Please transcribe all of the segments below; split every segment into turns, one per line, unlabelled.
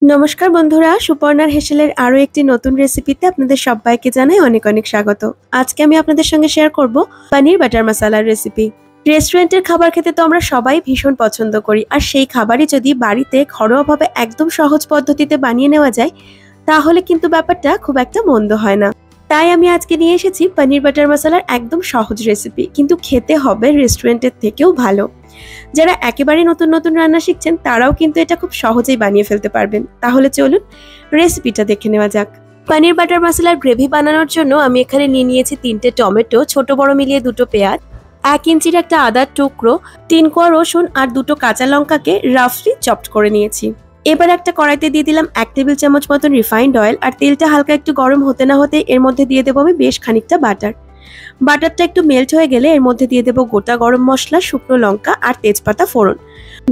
নমস্কার বন্ধুরা, সুপর্ণার হেসেলের আরো একটি নতুন রেসিপিতে আপনাদের সবাইকে জানাই অনেক অনেক স্বাগত। আজকে আমি আপনাদের সঙ্গে শেয়ার করব পনির বাটার মশলার রেসিপি। রেস্টুরেন্টের খাবার খেতে তো আমরা সবাই ভীষণ পছন্দ করি, আর সেই খাবারই যদি বাড়িতে ঘরোয়াভাবে একদম সহজ পদ্ধতিতে বানিয়ে নেওয়া যায় তাহলে কিন্তু ব্যাপারটা খুব একটা মন্দ হয় না। তাই আমি আজকে নিয়ে এসেছি পনির বাটার মশলার একদম সহজ রেসিপি, কিন্তু খেতে হবে রেস্টুরেন্টের থেকেও ভালো। যারা একেবারে নতুন নতুন রান্না শিখছেন তারাও কিন্তু এটা খুব সহজেই বানিয়ে ফেলতে পারবেন। তাহলে চলুন রেসিপিটা দেখে নেওয়া যাক। পনির বাটার মশলার গ্রেভি বানানোর জন্য আমি এখানে নিয়ে নিয়েছি 3টে টমেটো, ছোট বড় মিলিয়ে 2টো পেঁয়াজ, 1 ইঞ্চির একটা আদার টুকরো, 3 কোয়া রসুন আর 2টো কাঁচা লঙ্কাকে রাফলি চপড করে নিয়েছি। এবার একটা কড়াইতে দিয়ে দিলাম 1 টেবিল চামচ মতন রিফাইন্ড অয়েল, আর তেলটা হালকা একটু গরম হতে না হতে এর মধ্যে দিয়ে দেবো আমি বেশ খানিকটা বাটার। বাটারটা একটু মেল্ট হয়ে গেলে এর মধ্যে দিয়ে দেবো গোটা গরম মশলা, শুকনো লঙ্কা আর তেজপাতা ফোড়ন।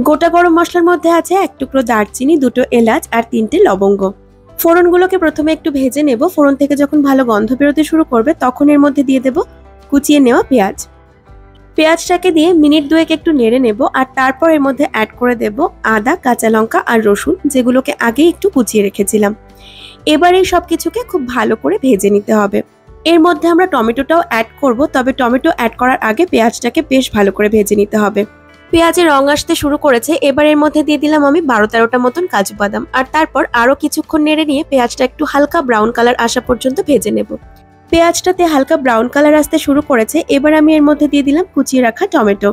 গোটা গরম মশলার মধ্যে আছে 1 টুকরো দারচিনি, 2টো এলাচ আর 3টে লবঙ্গ। ফোড়নগুলোকে প্রথমে একটু ভেজে নেব। ফোড়ন থেকে যখন ভালো গন্ধ বেরোতে শুরু করবে তখন এর মধ্যে দিয়ে দেবো কুচিয়ে নেওয়া পেঁয়াজ। পেঁয়াজটাকে দিয়ে মিনিট 2 একটু নেড়ে নেব, আর তারপর এর মধ্যে অ্যাড করে দেব আদা, কাঁচা লঙ্কা আর রসুন, যেগুলোকে আগেই একটু কুচিয়ে রেখেছিলাম। এবার এই সব কিছুকে খুব ভালো করে ভেজে নিতে হবে। এর মধ্যে আমরা টমেটোটাও অ্যাড করব, তবে টমেটো অ্যাড করার আগে পেঁয়াজটাকে বেশ ভালো করে ভেজে নিতে হবে। পেঁয়াজের রং আসতে শুরু করেছে, এবার এর মধ্যে দিয়ে দিলাম আমি 12-13টা মতন কাজু বাদাম, আর তারপর আরো কিছুক্ষণ নেড়ে নিয়ে পেঁয়াজটা একটু হালকা ব্রাউন কালার আসা পর্যন্ত ভেজে নেব। পেঁয়াজটাতে হালকা ব্রাউন কালার আসতে শুরু করেছে, এবার আমি এর মধ্যে দিয়ে দিলাম কুচিয়ে রাখা টমেটো।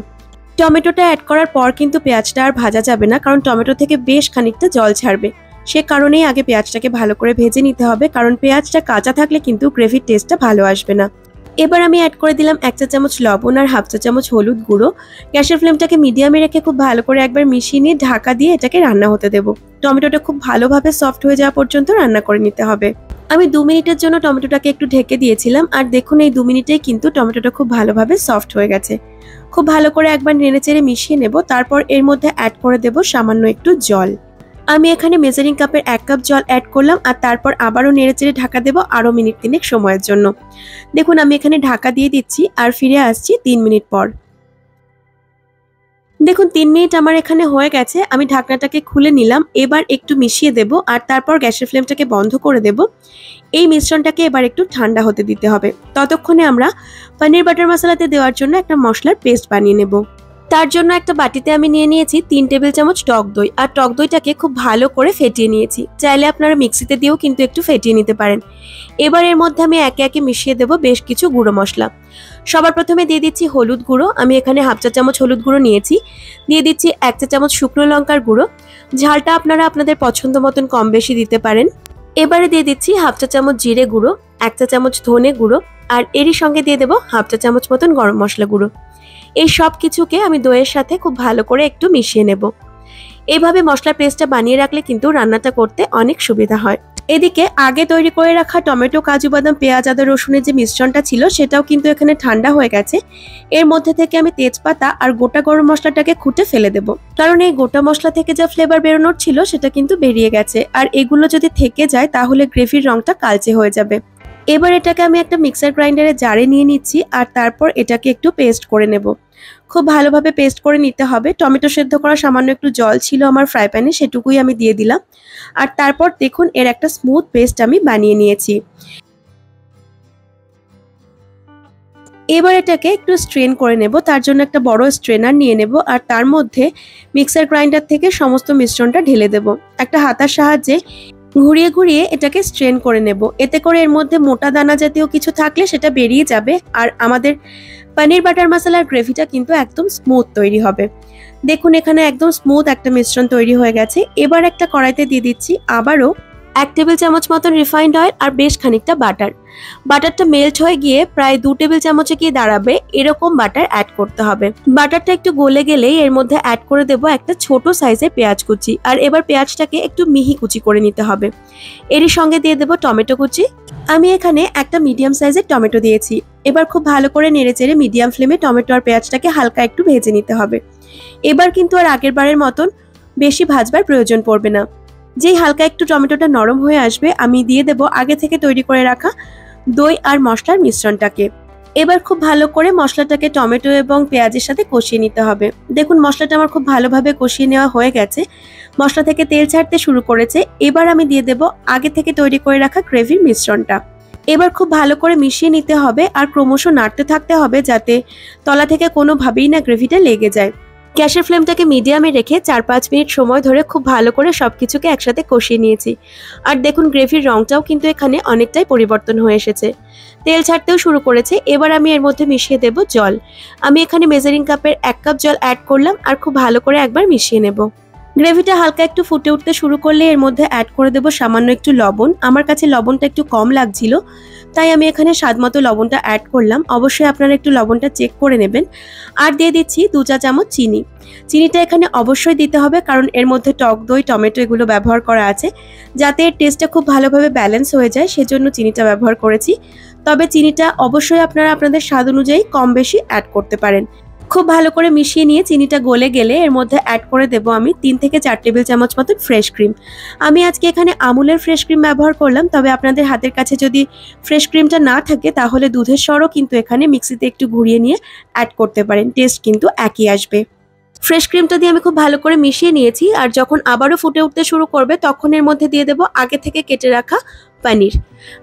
টমেটোটা অ্যাড করার পর কিন্তু পেঁয়াজটা আর ভাজা যাবে না, কারণ টমেটো থেকে বেশ খানিকটা জল ছাড়বে। সে কারণেই আগে পেঁয়াজটাকে ভালো করে ভেজে নিতে হবে, কারণ পেঁয়াজটা কাঁচা থাকলে কিন্তু গ্রেভির টেস্টটা ভালো আসবে না। এবার আমি অ্যাড করে দিলাম 1 চা চামচ লবণ আর 1/2 চা চামচ হলুদ গুঁড়ো। গ্যাসের ফ্লেমটাকে মিডিয়ামে রেখে খুব ভালো করে একবার মিশিয়ে নিয়ে ঢাকা দিয়ে এটাকে রান্না হতে দেবো। টমেটোটা খুব ভালোভাবে সফট হয়ে যাওয়া পর্যন্ত রান্না করে নিতে হবে। আমি 2 মিনিটের জন্য টমেটোটাকে একটু ঢেকে দিয়েছিলাম, আর দেখুন এই 2 মিনিটেই কিন্তু টমেটোটা খুব ভালোভাবে সফট হয়ে গেছে। খুব ভালো করে একবার নেড়েচেড়ে মিশিয়ে নেব, তারপর এর মধ্যে অ্যাড করে দেব সামান্য একটু জল। আমি এখানে মেজারিং কাপের 1 কাপ জল অ্যাড করলাম, আর তারপর আবারও নেড়েচেড়ে ঢাকা দেব আরও মিনিট 3 সময়ের জন্য। দেখুন আমি এখানে ঢাকা দিয়ে দিচ্ছি আর ফিরে আসছি 3 মিনিট পর। দেখুন 3 মিনিট আমার এখানে হয়ে গেছে, আমি ঢাকনাটাকে খুলে নিলাম। এবার একটু মিশিয়ে দেব, আর তারপর গ্যাসের ফ্লেমটাকে বন্ধ করে দেব। এই মিশ্রণটাকে এবার একটু ঠান্ডা হতে দিতে হবে। ততক্ষণে আমরা পনির বাটার মশলাতে দেওয়ার জন্য একটা মশলার পেস্ট বানিয়ে নেব। তার জন্য একটা বাটিতে আমি নিয়ে নিয়েছি 3 টেবিল চামচ টক দই, আর টক দইটাকে খুব ভালো করে ফেটিয়ে নিয়েছি। চাইলে আপনারা মিক্সিতে দিয়েও কিন্তু একটু ফেটিয়ে নিতে পারেন। এবার এর মধ্যে আমি একে একে মিশিয়ে দেব বেশ কিছু গুঁড়ো মশলা। সবার প্রথমে দিয়ে দিচ্ছি হলুদ গুঁড়ো, আমি এখানে 1/2 চা চামচ হলুদ গুঁড়ো নিয়েছি। দিয়ে দিচ্ছি 1 চা চামচ শুকনো লঙ্কার গুঁড়ো, ঝালটা আপনারা আপনাদের পছন্দ মতন কম বেশি দিতে পারেন। এবারে দিয়ে দিচ্ছি 1/2 চা চামচ জিরে গুঁড়ো, 1 চা চামচ ধনে গুঁড়ো, আর এরই সঙ্গে দিয়ে দেবো 1/2 চা চামচ মতন গরম মশলা গুঁড়ো। এই সব কিছুকে আমি দইয়ের সাথে খুব ভালো করে একটু মিশিয়ে নেব। এইভাবে মশলার পেস্টটা বানিয়ে রাখলে কিন্তু রান্নাটা করতে অনেক সুবিধা হয়। এদিকে আগে তৈরি করে রাখা টমেটো, কাজু বাদাম, পেঁয়াজ, আদা, রসুনের যে মিশ্রণটা ছিল সেটাও কিন্তু এখানে ঠান্ডা হয়ে গেছে। এর মধ্যে থেকে আমি তেজপাতা আর গোটা গরম মশলাটাকে খুঁটে ফেলে দেব, কারণ এই গোটা মশলা থেকে যা ফ্লেভার বেরোনোর ছিল সেটা কিন্তু বেরিয়ে গেছে, আর এগুলো যদি থেকে যায় তাহলে গ্রেভির রংটা কালচে হয়ে যাবে। এবার এটাকে আমি একটা মিক্সার গ্রাইন্ডারে জারে নিয়ে নিচ্ছি, আর তারপর এটাকে একটু পেস্ট করে নেব। খুব ভালোভাবে পেস্ট করে নিতে হবে। টমেটো সেদ্ধ করা সামান্য একটু জল ছিল আমার ফ্রাই প্যানে, সেটুকুই আমি দিয়ে দিলাম। আর তারপর দেখুন এর একটা স্মুথ পেস্ট আমি বানিয়ে নিয়েছি। এবার এটাকে একটু স্ট্রেন করে নেব। তার জন্য একটা বড় স্ট্রেনার নিয়ে নেব, আর তার মধ্যে মিক্সার গ্রাইন্ডার থেকে সমস্ত মিশ্রণটা ঢেলে দেব। একটা হাতার সাহায্যে ঘুরিয়ে ঘুরিয়ে এটাকে স্ট্রেন করে নেব। এতে করে এর মধ্যে মোটা দানা জাতীয় কিছু থাকলে সেটা বেরিয়ে যাবে, আর আমাদের পনির বাটার মশলার গ্রেভিটা কিন্তু একদম স্মুথ তৈরি হবে। দেখুন এখানে একদম স্মুথ একটা মিশ্রণ তৈরি হয়ে গেছে। এবার একটা কড়াইতে দিয়ে দিচ্ছি আবারও 1 টেবিল চামচ মতন রিফাইন্ড অয়েল আর বেশ খানিকটা বাটার। বাটারটা মেল্ট হয়ে গিয়ে প্রায় 2 টেবিল চামচে গিয়ে দাঁড়াবে, এরকম বাটার অ্যাড করতে হবে। বাটারটা একটু গলে গেলেই এর মধ্যে অ্যাড করে দেব একটা ছোট সাইজের পেঁয়াজ কুচি, আর এবার পেঁয়াজটাকে একটু মিহি কুচি করে নিতে হবে। এরই সঙ্গে দিয়ে দেব টমেটো কুচি। আমি এখানে একটা মিডিয়াম সাইজের টমেটো দিয়েছি। এবার খুব ভালো করে নেড়েচেড়ে মিডিয়াম ফ্লেমে টমেটো আর পেঁয়াজটাকে হালকা একটু ভেজে নিতে হবে। এবার কিন্তু আর আগের বারের মতন বেশি ভাজবার প্রয়োজন পড়বে না। যেই হালকা একটু টমেটোটা নরম হয়ে আসবে আমি দিয়ে দেব আগে থেকে তৈরি করে রাখা দই আর মশলার মিশ্রণটাকে। এবার খুব ভালো করে মশলাটাকে টমেটো এবং পেঁয়াজের সাথে কষিয়ে নিতে হবে। দেখুন মশলাটা আমার খুব ভালোভাবে কষিয়ে নেওয়া হয়ে গেছে, মশলা থেকে তেল ছাড়তে শুরু করেছে। এবার আমি দিয়ে দেব আগে থেকে তৈরি করে রাখা গ্রেভির মিশ্রণটা। এবার খুব ভালো করে মিশিয়ে নিতে হবে আর ক্রমশ নাড়তে থাকতে হবে যাতে তলা থেকে কোনোভাবেই না গ্রেভিটা লেগে যায়। গ্যাসের ফ্লেমটাকে মিডিয়ামে রেখে 4-5 মিনিট সময় ধরে খুব ভালো করে সবকিছুকে একসাথে কষিয়ে নিয়েছি। আর দেখুন গ্রেভির রংটাও কিন্তু এখানে অনেকটাই পরিবর্তন হয়ে এসেছে, তেল ছাড়তেও শুরু করেছে। এবার আমি এর মধ্যে মিশিয়ে দেব জল। আমি এখানে মেজারিং কাপের 1 কাপ জল অ্যাড করলাম আর খুব ভালো করে একবার মিশিয়ে নেব। গ্রেভিটা হালকা একটু ফুটে উঠতে শুরু করলে এর মধ্যে অ্যাড করে দেব সামান্য একটু লবণ। আমার কাছে লবণটা একটু কম লাগছিল, তাই আমি এখানে স্বাদ মতো লবণটা অ্যাড করলাম। অবশ্যই আপনারা একটু লবণটা চেক করে নেবেন। আর দিয়ে দিচ্ছি 2 চা চামচ চিনি। চিনিটা এখানে অবশ্যই দিতে হবে, কারণ এর মধ্যে টক দই, টমেটো এগুলো ব্যবহার করা আছে। যাতে এর টেস্টটা খুব ভালোভাবে ব্যালেন্স হয়ে যায় সেজন্য চিনিটা ব্যবহার করেছি। তবে চিনিটা অবশ্যই আপনারা আপনাদের স্বাদ অনুযায়ী কম বেশি অ্যাড করতে পারেন। খুব ভালো করে মিশিয়ে নিয়ে চিনিটা গলে গেলে এর মধ্যে অ্যাড করে দেব আমি 3 থেকে 4 টেবিল চামচ মতন ফ্রেশ ক্রিম। আমি আজকে এখানে আমুলের ফ্রেশ ক্রিম ব্যবহার করলাম, তবে আপনাদের হাতের কাছে যদি ফ্রেশ ক্রিমটা না থাকে তাহলে দুধের সরও কিন্তু এখানে মিক্সিতে একটু ঘুরিয়ে নিয়ে অ্যাড করতে পারেন, টেস্ট কিন্তু একই আসবে। ফ্রেশ ক্রিমটা দিয়ে আমি খুব ভালো করে মিশিয়ে নিয়েছি। আর যখন আবারও ফুটে উঠতে শুরু করবে তখন এর মধ্যে দিয়ে দেব আগে থেকে কেটে রাখা পনির।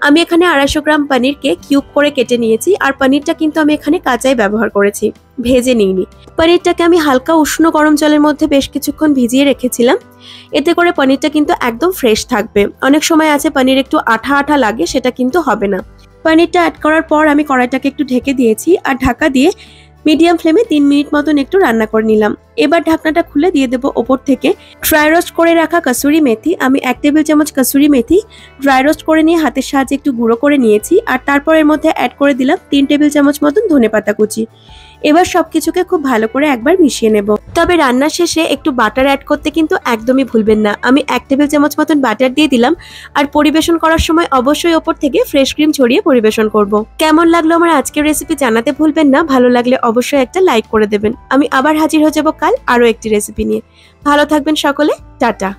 আমি এখানে 250 গ্রাম পনিরকে কিউব করে কেটে নিয়েছি। আর পনিরটা কিন্তু আমি এখানে কাঁচাই ব্যবহার করেছি, ভেজে নিইনি। পনিরটাকে আমি হালকা উষ্ণ গরম জলের মধ্যে বেশ কিছুক্ষণ ভিজিয়ে রেখেছিলাম। এতে করে পনিরটা কিন্তু একদম ফ্রেশ থাকবে। অনেক সময় আছে পনির একটু আঠা আঠা লাগে, সেটা কিন্তু হবে না। পনিরটা অ্যাড করার পর আমি কড়াইটাকে একটু ঢেকে দিয়েছি আর ঢাকা দিয়ে মিডিয়াম ফ্লেমে 3 মিনিট মতন একটু রান্না করে নিলাম। এবার ঢাকনাটা খুলে দিয়ে দেবো ওপর থেকে ড্রাই রোস্ট করে রাখা কসুরি মেথি। আমি 1 টেবিল চামচ কসুরি মেথি ড্রাই রোস্ট করে নিয়ে হাতের সাহায্যে একটু গুঁড়ো করে নিয়েছি। আর তারপর এর মধ্যে অ্যাড করে দিলাম 3 টেবিল চামচ মতন ধনেপাতা কুচি। এবার সবকিছুকে খুব ভালো করে একবার মিশিয়ে নেব। তবে রান্নার শেষে একটু বাটার অ্যাড করতে কিন্তু একদমই ভুলবেন না। আমি 1 টেবিল চামচ মতন বাটার দিয়ে দিলাম। আর পরিবেশন করার সময় অবশ্যই ওপর থেকে ফ্রেশ ক্রিম ছড়িয়ে পরিবেশন করব। কেমন লাগলো আমার আজকের রেসিপি জানাতে ভুলবেন না। ভালো লাগলে অবশ্যই একটা লাইক করে দেবেন। আমি আবার হাজির হয়ে যাব কাল আরও একটি রেসিপি নিয়ে। ভালো থাকবেন সকলে, টাটা।